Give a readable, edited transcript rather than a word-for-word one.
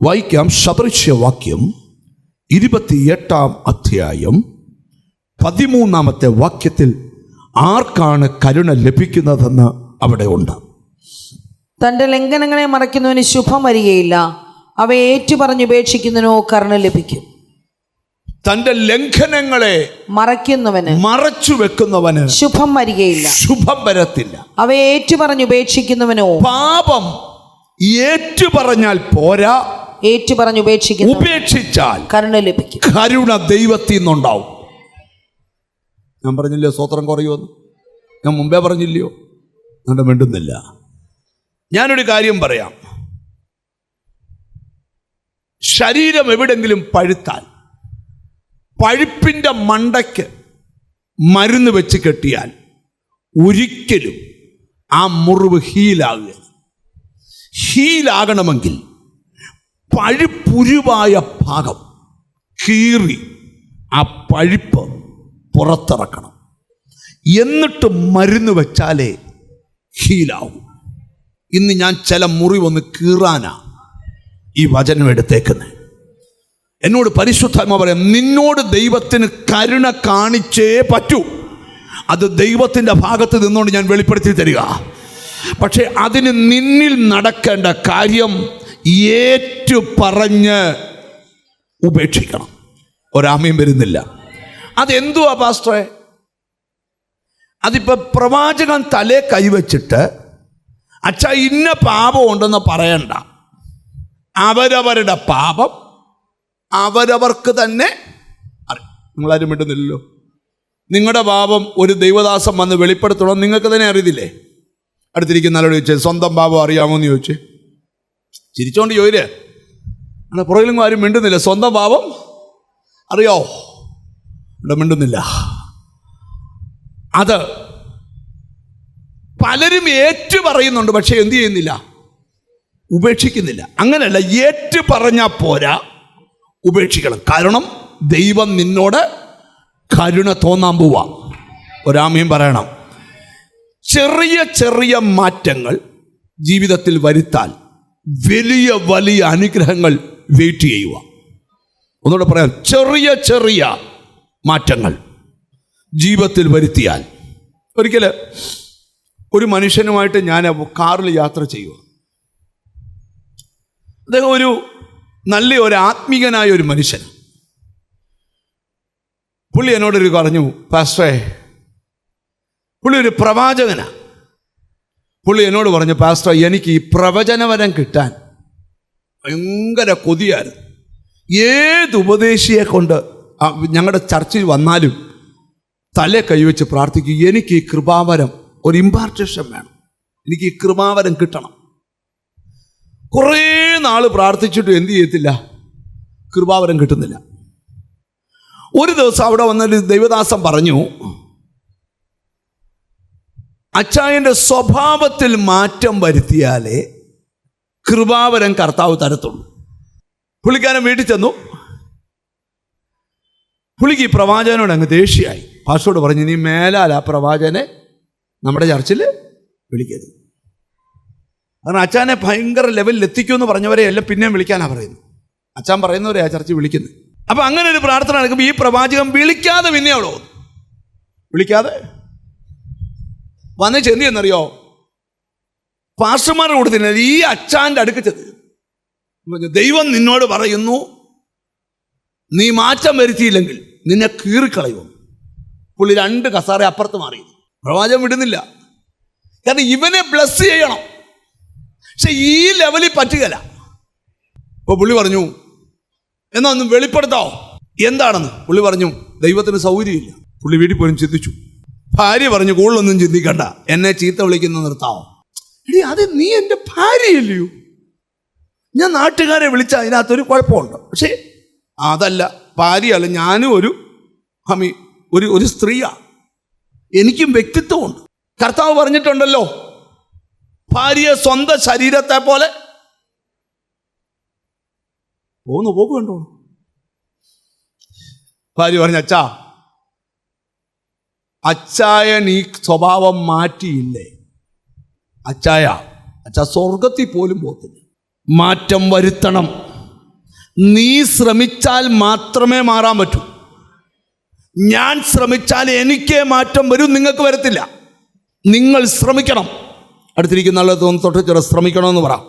വായിക്കാം. സദൃശ്യവാക്യം 28 അധ്യായം 13 വാക്യത്തിൽ ആർക്കാണ് കരുണ ലഭിക്കുന്നതെന്ന് അവിടെ ഉണ്ട്. തന്റെ ലംഘനങ്ങളെ മറയ്ക്കുന്നവന് ശുഭം വരികയില്ല, അവയെ ഏറ്റുപറഞ്ഞുപേക്ഷിക്കുന്നതിനോ കരുണ ലഭിക്കും. തന്റെ ലംഘനങ്ങളെ മറച്ചു വെക്കുന്നവന് ശുഭം വരികയില്ല, ശുഭം വരത്തില്ല. അവയെ ഏറ്റുപറഞ്ഞുപേക്ഷിക്കുന്നവനോ, പാപം ഏറ്റുപറഞ്ഞാൽ പോരാ, ഉപേക്ഷിച്ചാൽ കരുണ ലഭിക്കും. കരുണ ദൈവത്തിൽ നിന്നുണ്ടാവും. ഞാൻ പറഞ്ഞില്ലയോ സ്തോത്രം കുറയുമെന്ന്? ഞാൻ മുമ്പേ പറഞ്ഞില്ലയോ? എന്നിട്ട് മിണ്ടുന്നില്ല. ഞാനൊരു കാര്യം പറയാം. ശരീരം എവിടെങ്കിലും പഴുത്താൽ പഴുപ്പിൻ്റെ മണ്ടയ്ക്ക് മരുന്ന് വെച്ച് കെട്ടിയാൽ ഒരിക്കലും ആ മുറിവ് ഹീലാകുക. ഹീലാകണമെങ്കിൽ പഴുപ്പുരുവായ ഭാഗം കീറി ആ പഴുപ്പ് പുറത്തിറക്കണം. എന്നിട്ട് മരുന്ന് വെച്ചാലേ ഹീലാവും. ഇന്ന് ഞാൻ ചില മുറിവൊന്ന് കീറാനാ ഈ വചനം എടുത്തേക്കുന്നത്. എന്നോട് പരിശുദ്ധാത്മ പറയാം, നിന്നോട് ദൈവത്തിന് കരുണ കാണിച്ചേ പറ്റൂ. അത് ദൈവത്തിൻ്റെ ഭാഗത്ത് നിന്നുകൊണ്ട് ഞാൻ വെളിപ്പെടുത്തി തരിക. പക്ഷെ അതിന് നിന്നിൽ നടക്കേണ്ട കാര്യം ഏറ്റുപറഞ്ഞ് ഉപേക്ഷിക്കണം. ഒരാമയും വരുന്നില്ല. അതെന്തുവാ പാസ്റ്ററെ? അതിപ്പോൾ പ്രവാചകൻ തലേ കൈവച്ചിട്ട് അച്ഛാ ഇന്ന പാപം ഉണ്ടെന്ന് പറയണ്ട. അവരവരുടെ പാപം അവരവർക്ക് തന്നെ അറിയാം. നിങ്ങളാരും മിണ്ടുന്നില്ലല്ലോ. നിങ്ങളുടെ പാപം ഒരു ദൈവദാസം വന്ന് വെളിപ്പെടുത്തണം, നിങ്ങൾക്ക് തന്നെ അറിയത്തില്ലേ? അടുത്തിരിക്കുന്ന ആളോട് ചോദിച്ചേ, സ്വന്തം പാപം അറിയാമോ എന്ന് ചോദിച്ചേ. ചിരിച്ചോണ്ട് ചോദിച്ചേ. അങ്ങനെ പുറകിലും ആരും മിണ്ടുന്നില്ല. സ്വന്തം പാപം അറിയോ? ഇവിടെ മിണ്ടുന്നില്ല. അത് പലരും ഏറ്റു പറയുന്നുണ്ട്, പക്ഷെ എന്ത് ചെയ്യുന്നില്ല? ഉപേക്ഷിക്കുന്നില്ല. അങ്ങനെയല്ല, ഏറ്റു പറഞ്ഞാൽ പോരാ, ഉപേക്ഷിക്കണം. കാരണം ദൈവം നിന്നോട് കരുണ തോന്നാൻ പോവാ. ഒരാമയും പറയണം. ചെറിയ ചെറിയ മാറ്റങ്ങൾ ജീവിതത്തിൽ വരുത്താൽ വലിയ വലിയ അനുഗ്രഹങ്ങൾ വെയിറ്റ് ചെയ്യുക. ഒന്നുകൂടെ പറയാം, ചെറിയ ചെറിയ മാറ്റങ്ങൾ ജീവിതത്തിൽ വരുത്തിയാൽ. ഒരിക്കൽ ഒരു മനുഷ്യനുമായിട്ട് ഞാൻ കാറിൽ യാത്ര ചെയ്യുക. അദ്ദേഹം ഒരു ആത്മീകനായ ഒരു മനുഷ്യൻ. പുള്ളി എന്നോടൊരു പറഞ്ഞു, പാസ്റ്ററെ, പുള്ളി ഒരു പ്രവാചകനാണ്. പുള്ളി എന്നോട് പറഞ്ഞു, പാസ്റ്റർ, എനിക്ക് ഈ പ്രവചനവരം കിട്ടാൻ ഭയങ്കര കൊതിയായിരുന്നു. ഏത് ഉപദേശിയെ കൊണ്ട് ഞങ്ങളുടെ ചർച്ചയിൽ വന്നാലും തലേ കൈവച്ച് പ്രാർത്ഥിക്കും, എനിക്ക് ഈ കൃപാവരം, ഒരു ഇമ്പാർട്ടേഷൻ വേണം, എനിക്ക് ഈ കൃപാവരം കിട്ടണം. കുറേ നാൾ പ്രാർത്ഥിച്ചിട്ടും എന്ത് ചെയ്യത്തില്ല? കൃപാവരം കിട്ടുന്നില്ല. ഒരു ദിവസം അവിടെ വന്നൊരു ദൈവദാസൻ പറഞ്ഞു, അച്ചായൻ്റെ സ്വഭാവത്തിൽ മാറ്റം വരുത്തിയാലേ കൃപാവരം കർത്താവ് തരത്തുള്ളൂ. പുള്ളിക്കാരൻ വീട്ടിൽ ചെന്നു. പുള്ളിക്ക് ഈ പ്രവാചകനോട് അങ്ങ് ദേഷ്യമായി. പാസ്റ്ററോട് പറഞ്ഞു, നീ മേലാൽ ആ പ്രവാചകനെ നമ്മുടെ ചർച്ചിൽ വിളിക്കരുത്. കാരണം അച്ചാനെ ഭയങ്കര ലെവലിൽ എത്തിക്കുമെന്ന് പറഞ്ഞവരെ എല്ലാം പിന്നെയും വിളിക്കാനാണ് പറയുന്നത്. അച്ചാൻ പറയുന്നവരെ ആ ചർച്ച വിളിക്കുന്നത്. അപ്പം അങ്ങനെ ഒരു പ്രാർത്ഥന നടക്കുമ്പോൾ ഈ പ്രവാചകൻ വിളിക്കാതെ പിന്നെ അവിടെ വന്നു. വിളിക്കാതെ വന്ന് ചെന്തി എന്നറിയോ? പാസ്റ്റർമാരുടെ കൂടെ തന്നെ ഈ അച്ചാൻ്റെ അടുക്ക് ചെന്ന്, ദൈവം നിന്നോട് പറയുന്നു, നീ മാറ്റം വരുത്തിയില്ലെങ്കിൽ നിന്നെ കീറിക്കളയുമോ. പുള്ളി 2 കസാര അപ്പുറത്ത് മാറി. പ്രവാചകൻ വിടുന്നില്ല. കാരണം ഇവനെ ബ്ലസ് ചെയ്യണം. പക്ഷെ ഈ ലെവലിൽ പറ്റുകയില്ല. അപ്പോൾ പുള്ളി പറഞ്ഞു, എന്നാ ഒന്നും വെളിപ്പെടുത്താവോ എന്താണെന്ന്. പുള്ളി പറഞ്ഞു, ദൈവത്തിന് സൗകര്യമില്ല. പുള്ളി വീട്ടിൽ പോലും ചിന്തിച്ചു. ഭാര്യ പറഞ്ഞു, കൂടുതലൊന്നും ചിന്തിക്കണ്ട, എന്നെ ചീത്ത വിളിക്കുന്ന നിർത്താവോ. എടി, അത് നീ എൻ്റെ ഭാര്യയല്ലയോ? ഞാൻ നാട്ടുകാരെ വിളിച്ച അതിനകത്തൊരു കുഴപ്പമുണ്ട്. പക്ഷേ അതല്ല, ഭാര്യയല്ല, ഞാനും ഒരു സ്ത്രീയാണ്, എനിക്കും വ്യക്തിത്വമുണ്ട്. കർത്താവ് പറഞ്ഞിട്ടുണ്ടല്ലോ, ഭാര്യയെ സ്വന്തം ശരീരത്തെ പോലെ പോകണ്ടോ. ഭാര്യ പറഞ്ഞു, അച്ചായൻ ഈ സ്വഭാവം മാറ്റിയില്ലേ? അച്ചായ സ്വർഗത്തിൽ പോലും പോകത്തില്ല. മാറ്റം വരുത്തണം. നീ ശ്രമിച്ചാൽ മാത്രമേ മാറാൻ പറ്റൂ. ഞാൻ ശ്രമിച്ചാൽ എനിക്കേ മാറ്റം വരും, നിങ്ങൾക്ക് വരത്തില്ല. നിങ്ങൾ ശ്രമിക്കണം. അടുത്തിരിക്കുന്ന ആളെ തൊട്ട് ശ്രമിക്കണമെന്ന് പറ.